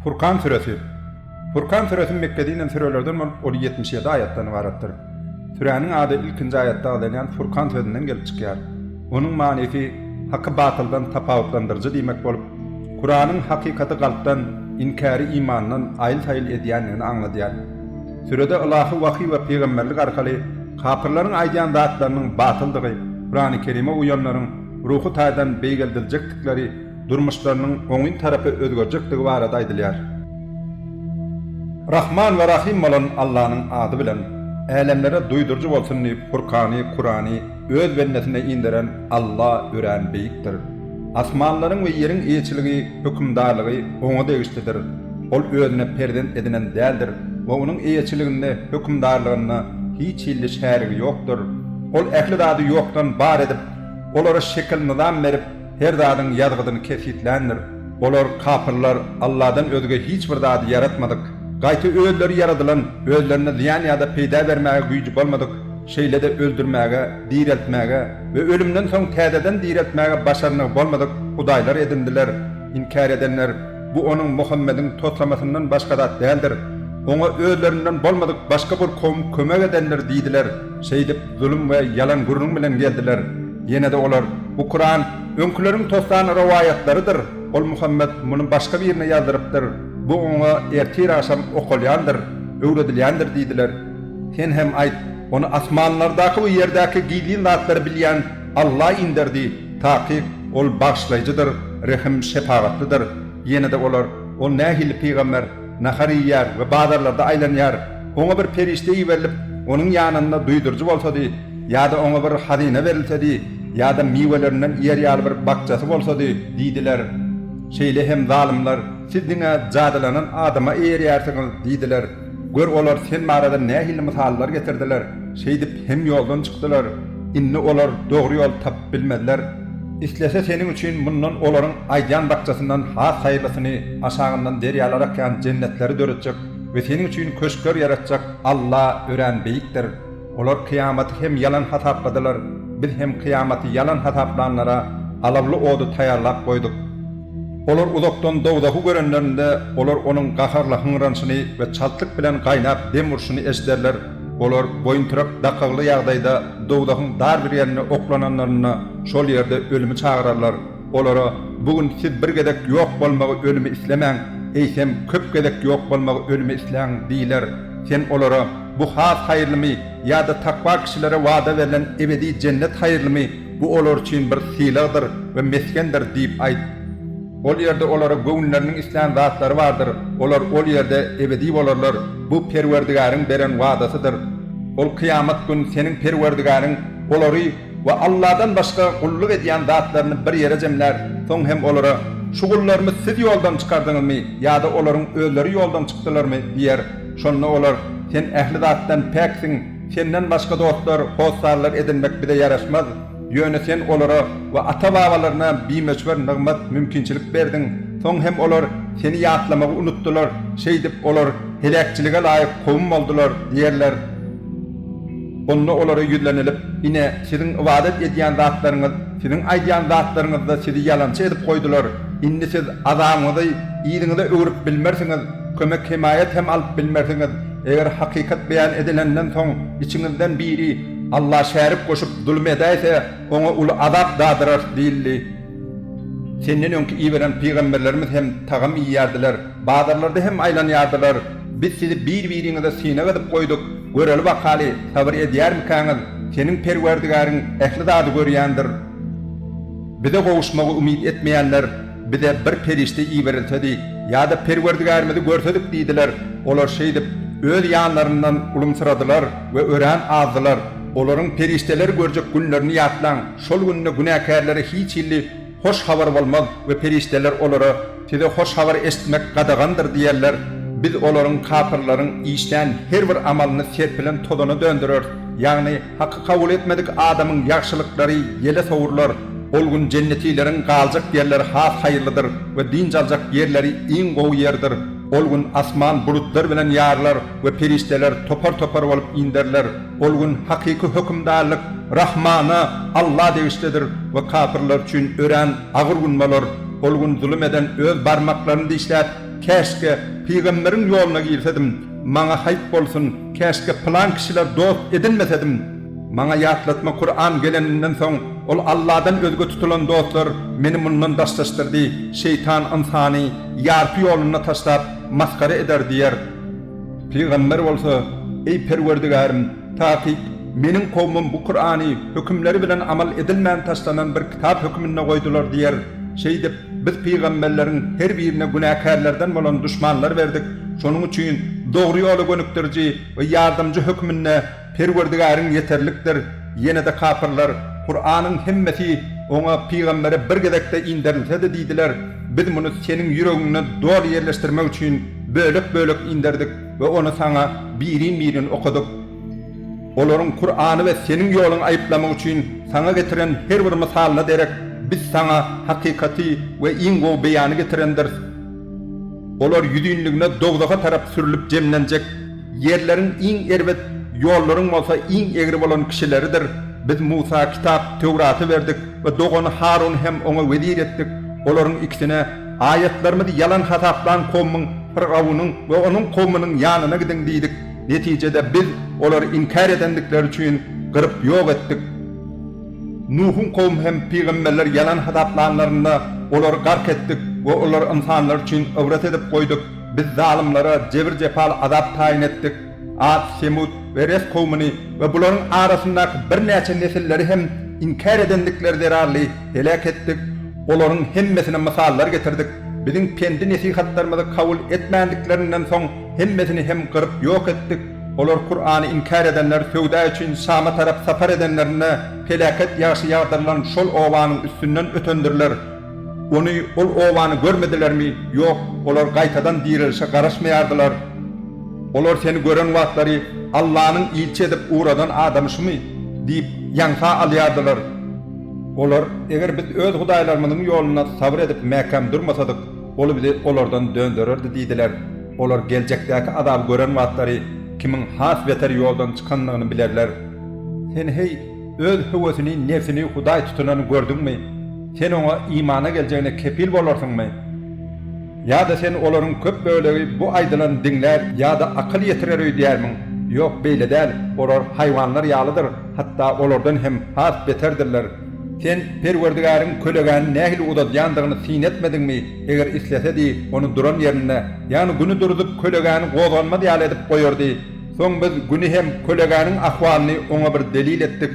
Furkan suresi. Furkan suresi Mekke'den sürelerden ol 77 ayetden ibaretdir. Sürenin adı ilkinci ayette alınan Furkan sözünden gelip çıkıyor. Onun manisi hakkı batıldan tapavutlandırıcı demek bolup, Kur'an'ın hakikati kalpten, inkari imandan ayıl sayıl ediyenliğini anladıyan. Sürede Allah'ı vahiy ve peygamberlik arkalı kapırların aydiyan dağıtlarının batıldığı, Kur'an-ı Kerim'e uyanların ruhu taydan beygeldirecektikleri, durmuşlarının onun tarafı özgürcektiği var adaydılar. Rahman ve Rahim olan Allah'ın adı bilen, alemlere duydurucu olsun deyip Kur'an'ı öz bennesine indiren Allah ören beyiktir. Asmanların ve yerin iyiciliği, hükümdarlığı onu değiştirir. Ol özüne perden edinen değildir ve onun iyiciliğinde, hükümdarlığında hiç illi şerri yoktur. Ol ehli dadı yoktan bar edip, olara şekil nizam verip, her dadın yazgıdını kesitlendir. Olar kapırlar Allah'dan özge hiçbir dadı yaratmadık. Gayti özleri yaradılan, özlerine ziyan ya da peyda vermeye gücü olmadık. Şeyle de öldürmeye, diriltmeye ve ölümden son tədədən diriltmeye başarını olmadık. Hudaylar edindiler, inkar edenler. Bu onun Muhammed'in toslamasından başka da değildir. Ona özlerinden olmadık başka bir kavm kömek edenler deydiler. Şeydip zulüm ve yalan gururun bilen geldiler. Yine de olar bu Kur'an önkülerin toslan rivayetlarıdır. Ol Muhammed bunu başka bir yerine yazdırıptır. Bu ona ertir akşam okulyandır, öğretilendir deydiler. Sen hem ait onu asmanlardaki ve yerdeki giydiğin zatları bilen Allah indirdi. Taqiq ol bağışlayıcıdır, rahim şefaatlidir. Yine de olar ol nehil peygamber nahariyar ve bazarlarda aylanıyar. Ona bir perişteyi verilip onun yanında duydurucu olsa di, ya da ona bir hazine verilse di, ya da mivelerinden yeriyal bir bakçası olsa di, deydiler. Şeyle hem zalimler sizdine cadalanan adama eğriyersiniz deydiler. Gör olar sen mağarada nehil misallar getirdiler. Şeydip hem yoldan çıktılar. İnni olar doğru yol tap bilmediler. İstese senin için bundan oların aycan bakçasından has hayırlısını aşağından deryalarak yan cennetleri döretecek ve senin için köşkler yaratacak Allah ören beyiktir. Olar kıyameti hem yalan hatapladılar. Biz hem kıyameti yalan hataplanlara alavlı odu tayarlap koyduk. Olar uzaktan doğudahu görenlerinde olar onun qaharla hınransını ve çaltık bilen qaynap demurşunu esderler. Olar boyunturak dakaglı yağdayda doğudahın dar bir yerine oklananlarına şol yerde ölümü çağırarlar. Olara bugün siz bir gedek yok bolmağı ölümü islemen, eysem köp gedek yok bolmağı ölümü isleyen deyler. Sen olara bu has hayırlı mı ya da takva kişilere vaada verilen ebedi cennet hayırlı mı? Bu olar için bir silahdır ve meskendir deyip ait. Ol yerde olara göğünlerinin isleyen zatları vardır. Olar ol yerde ebedi olurlar. Bu perverdigarın beren vaadasıdır. Ol kıyamet gün senin perverdigarın olary ve Allah'dan başka kulluk ediyen zatlarını bir yere cemler. Son hem olara şu kullarımı siz yoldan çıkardınız mı ya da oların ölleri yoldan çıktılar mı diyer. Şonla olar sen ehli zattan peksin. Senden başka dostlar, hostarlar edinmek bir de yaraşmaz. Yönesen olara ve ata-babalarına bir meçver nığmat mümkünçilik verdin. Son hem olar seni yatlamağı unuttular. Şeydip olar helakçiliğe layık kovum oldular diyerler. Onunla olara yüzlenilip yine sizin ibadet ediyen zatlarınız, sizin aydiyan zatlarınız da sizi yalancı edip koydular. Indi siz azamınızı, iyiliğinizi öğürüp bilmersiniz, kömek himayet hem alıp bilmersiniz. Eğer hakikat beyan edilenden son içinizden biri Allah şerif koşup zulüm edeyse ona ulu azap dağdırar değildi. Senin önkü iyi veren peygamberlerimiz hem tağım iyi yardılar, bazılarda hem aylan yardılar. Biz sizi birbirinize sine edip koyduk. Göreli bakali sabır ediyer mi kanız? Senin perverdigarın ehli dadı görüyendir. Bize kovuşmağı ümit etmeyenler bize bir perişte iyi verilsedi ya da perverdigarımızı görsedik deydiler. Olar şeydip öz yanlarından ulumsıradılar ve ören azdılar. Oların perişteleri görecek günlerini yatlan. Şol gününe günahkarları hiç illi hoş haber olmaz ve perişteler olara size hoş haber esitmek qadağandır diyerler. Biz oların kapırların işten her bir amalını serpilen todunu döndürür. Yani hakkı kabul etmedik adamın yaxşılıkları yele soğurlar. Olgun cennetilerin qalacak yerleri has hayırlıdır ve din calacak yerleri in goğu yerdir. Olgun asman bulutlar bilen yarlar ve perişteler topar topar olup inderler. Olgun hakiki hükümdarlık Rahman'a Allah deviştedir ve kapırlar için ören ağır günmalar. Olgun zulüm eden öz barmaklarını dişler käşke peýgamberin ýoluna girsedim, maňa haýp bolsun, käşke plan kişiler dost edilmesedim. Maňa ýatlatma Kur'an geleninden soň ol Allah'dan özgü tutulan dostlar meni mundan daşlaşdyrdy. Şeytan insany ýarpy ýoluna taşlap maskara eder diýer. Peýgamber bolsa, ey Perwerdigarim, taýip meniň kowmum bu Kur'any hökümleri bilen amal edilmän taşlanan bir kitap hökmüne goýdular diýer. Şeýdip biz peýgamberleriň her birine günäkärlerden bolan düşmanlar berdik. Şonuň üçin dogry ýoly gönükdirji we ýardymjy hökmüne Perwerdigariň yeterlikdir. Ýene-de kafirler Kur'anyň hemmeti oňa peýgambere bir gedekde indirilsedi diýdiler. Biz muny seniň ýüregiňe dogry ýerleşdirmek üçin bölek indirdik we onu sana birin okuduk. Olaryň Kur'any we seniň ýoluň aýyplamak üçin sana getiren her bir misalyna derek biz sana hakykati we iňgo beýany getirendir. Olar ýüdünligine dogdaga tarap sürülip jemlenjek, ýerleriň iň erbet, ýollaryň bolsa iň egri bolan kişileridir. Biz Musa kitap, Tewraty berdik we dogany Harun hem oňa wezir etdik. Olaryň ikisine ayetlerimizi yalan hataplan kowmyň Firavun'un ve onun kowmynyň ýanyna gidin diýdik. Netijede biz olary inkar edendikleri üçin gyryp ýok etdik. Nuhun kowm hem peýgamberler yalan hataplanlaryna olary gark etdik we olar insanlar üçin ibret edip goýduk. Biz zalimlara jebir jepal azap taýin etdik. Ad, Semud we Res kowmyny we bularyň arasyndaky bir näçe nesilleri hem inkar edendikleri derarly helak etdik. Olaryň hemmesine misallar getirdik. Bizim kendi nesihatlarymyzy kabul etmändiklerinden soň hemmesini hem gyryp ýok etdik. Olar Kur'any inkar edenler, söwda üçin Şama tarap sapar edenlerine felaket ýaşy ýagdarylan şol owanyň üstünden ötendirler. Onu ol owany görmedilermi? Ýok, olar gaýtadan dirilişe garaşmaýardylar. Olar seni gören wagtlary Allah'nyň ilçe edip uğradan adamşymy diýip ýansa alýardylar. Olar eger biz öz hudaýlarymyzyň ýoluna sabr edip mäkäm durmasadyk, ol bizi olardan döndürerdi diýdiler. Olar geljekdäki azap gören wagtlary kimin has beter ýoldan çykanlygyny bilerler. Sen hey öz höwesini, nefsini hudaý tutanany gördüňmi? Sen oňa imana geljegine kepil bolarsyňmy? Ya da sen olaryň köp bölegi bu aýdylan diňler ya da akyl ýetirer diýermiň? Ýok, beýle däl. Olar haýwanlar ýalydyr, hatda olardan hem has beterdirler. Sen Perwerdigariň kölegän nähili udadýandygyny sin etmediňmi? Eger islesedi, onu duran ýerine, ýani güni durdup kölegäni gozanma diýal edip goýardy. Soň biz güni hem kölegäniň ahwalyny oňa bir delil etdik.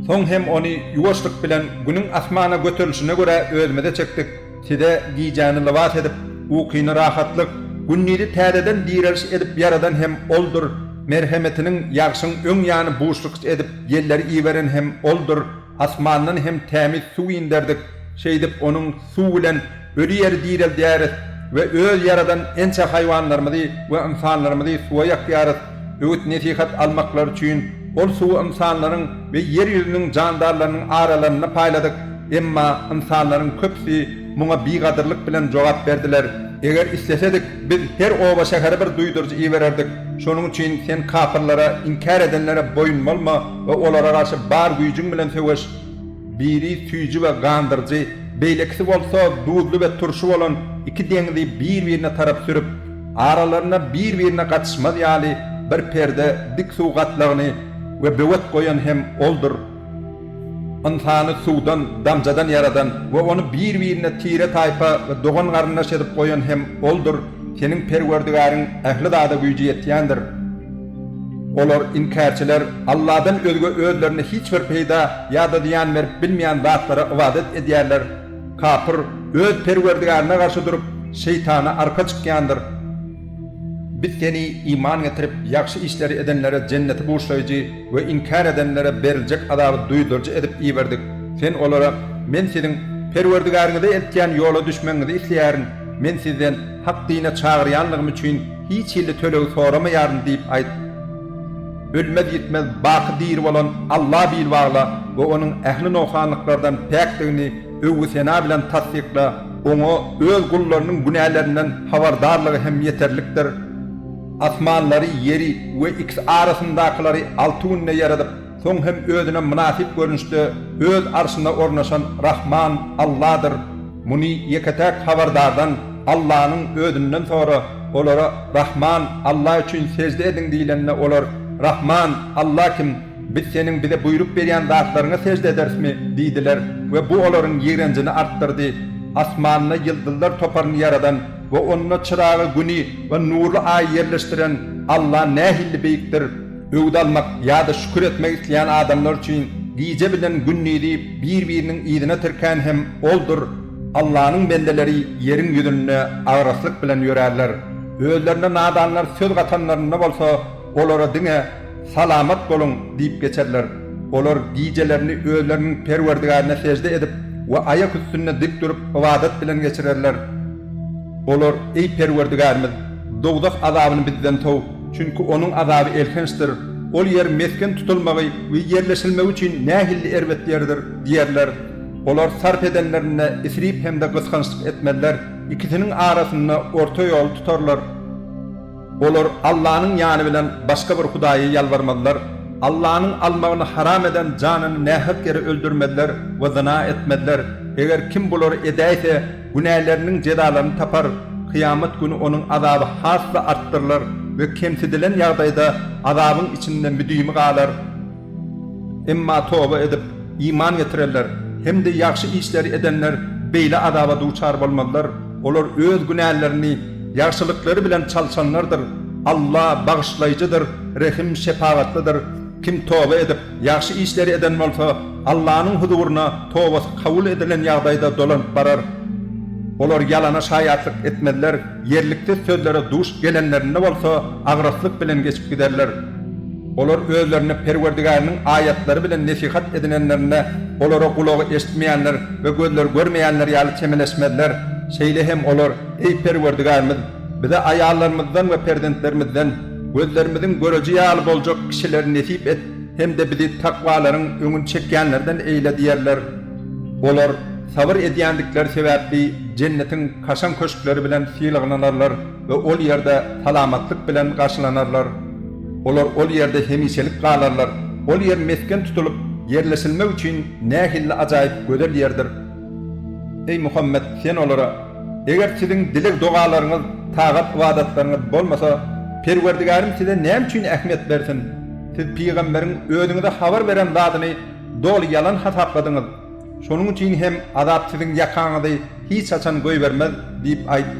Soň hem ony ýuwaşlyk bilen güniň asmana göterilişine göre özmede çekdik. Side giýjäni lawat edip, ukyny rahatlyk, günnidi täzeden direliş edip ýaradan hem oldur. Merhemetiniň ýagşyň öň ýany boşluk edip ýelleri iýberen hem oldur. Asmandan hem temiz su indirdik. Şeýdip onuň su bilen ölü ýeri direldiýäris we öz ýaradan ençe haýwanlarymyzy we insanlarymyzy suwa ýakýaris. Öwit nesihat almaklar üçin ol suw insanlaryň we ýer ýüzüniň jandarlarynyň aralaryna paýladyk. Emma insanlaryň köpsi muňa bigadyrlyk bilen jogap berdiler. Eger islesedik biz her oba şäheri bir duýdurjy iýbererdik. Şonuň üçin sen kafirlara, inkar edenlere boyun bolma we olara garşy bar güýjüň bilen söwüş. Biri tüýji we gandyrjy, beýlekisi bolsa duzly we turşy bolan iki deňdi bir-birine tarap sürüp, aralaryna bir-birine gatışmaz ýaly bir perde dik suw gatlagyny we bewet goýan hem oldur. İnsany suwdan, damjadan yaradan we onu bir-birine tire taýpa we dogan garnaş edip goýan hem oldur. Seniň Perwerdigariň ähli zada güýji ýetýändir. Olar inkarçylar Allah'dan özgü özlerini hiç bir peýda ýa-da diýan berip bilmeýän zatlara ibadet edýärler. Kafir öz Perwerdigarına garşy durup şeytana arka çykýandyr. Biz seni iman getirip ýaxşy işleri edenlere cenneti boşlaýjy we inkar edenlere beriljek azaby duýdurjy edip iýberdik. Sen olara men seniň Perwerdigaryňyza etýän ýola düşmeňizi isleýärin. Men sizden hak dine çağırýanlygym üçin hiç ýyly töleg soramaýaryn diýip aýt. Ölmez yitmez baqy dir bolan Allah bilwagla we onuň ähli nohanlyklardan päkdigini öwgü sena bilen tasdikla, oňa öz gullarynyň günälerinden habardarlygy hem ýeterlikdir. Asmanlary, ýeri we ikisi arasyndakyları altynne ýaradyp, soň hem özüne münasip görünüşde öz arşyna ornaşan Rahman Allah'dır. Muni yeketek habardardan Allah'ın ödünden sonra olara Rahman Allah için secde edin diýilende olar Rahman Allah kim biz senin bize buyrup berýän zatlaryňa secde edersmi diýdiler we bu olaryň ýigrencini artdyrdy. Asmanyna ýyldızlar toparyny yaradan we onuňa çıragy güni we nurly ay ýerleşdiren Allah nähilli beýikdir. Öwd almak ýa-da şükür etmek isleýän adamlar üçin gije bilen günnidi bir-biriniň ýydyna tirken hem oldur. Allah'ın bendeleri yerin ýüzünde agraslyk bilen ýörärler. Özlerine nadanlar söz gatanlarına bolsa olara diňe salamat bolun diýip geçerler. Olar gijelerini özleriniň perwerdigarına secde edip we ayak üstünde dik durup ibadet bilen geçirerler. Olar ey perwerdigarymyz, dogdak azabyny bizden tow, çünkü onuň azaby elkençdir. Ol yer mesken tutulmagy we yerleşilmek üçin nähilli erbet ýerdir diýerler. Olar sarp edenlerine isrip hem de kıskançlık etmediler. İkisinin arasında orta yol tutarlar. Olar Allah'ın yanı bilen başka bir hudayı yalvarmadılar. Allah'ın almağını haram eden canını nehak yere öldürmediler ve zina etmediler. Eğer kim bular edeyse günahlarının cezalarını tapar. Kıyamet günü onun azabı hasla arttırırlar ve kemsedilen yağdayda azabın içinden müdüğümü ağlar. Emma tövbe edip iman getirirler. Hem de yaxşı işleri edenler beýle azaba duçar bolmadylar. Olar öz günahlarını yaxşılıkları bilen çalşanlardır. Allah bağışlayıcıdır, rehim şefaatlidir. Kim tövbe edip yaxşı işleri eden bolsa Allah'ın huzuruna tövbesi kabul edilen ýagdaýda dolanıp barar. Olar yalana şaýatlyk etmediler. Yerlikde sözlere duş gelenlerine bolsa agraslyk bilen geçip giderler. Olar özlerini perwerdigarynyň aýatlary bilen nesihat edinenlerine olara gulagy eşitmeýänler we gözleri görmeýänler ýaly çemeleşmediler. Şeýle hem olar ey perwerdigarymyz bize aýallarymyzdan we perdentlerimizden gözlerimizin görüji ýaly boljak kişileri nesip et hem de bizi takwalaryň öňüň çekýänlerden eýle diýerler. Olar sabır edýändikleri sebäpli jennetiň kaşan köşkleri bilen syýlaglanarlar we ol ýerde salamatlyk bilen garşylanarlar. Olar ol ýerde hemiselik galarlar. Ol yer mesken tutulup yerleşilmek üçin nähilli ajaýyp gözel ýerdir. Ey Muhammed sen olara eger siziň dilek dogalaryňyz, tagat ibadatlaryňyz bolmasa Perwerdigarym size näme üçin ähmiýet bersin? Siz peýgamberiň öňüňde habar beren zadyny dol yalan hatapladyňyz. Şonuň üçin hem azap siziň ýakaňyzy hiç açan goý bermez diýip aýt.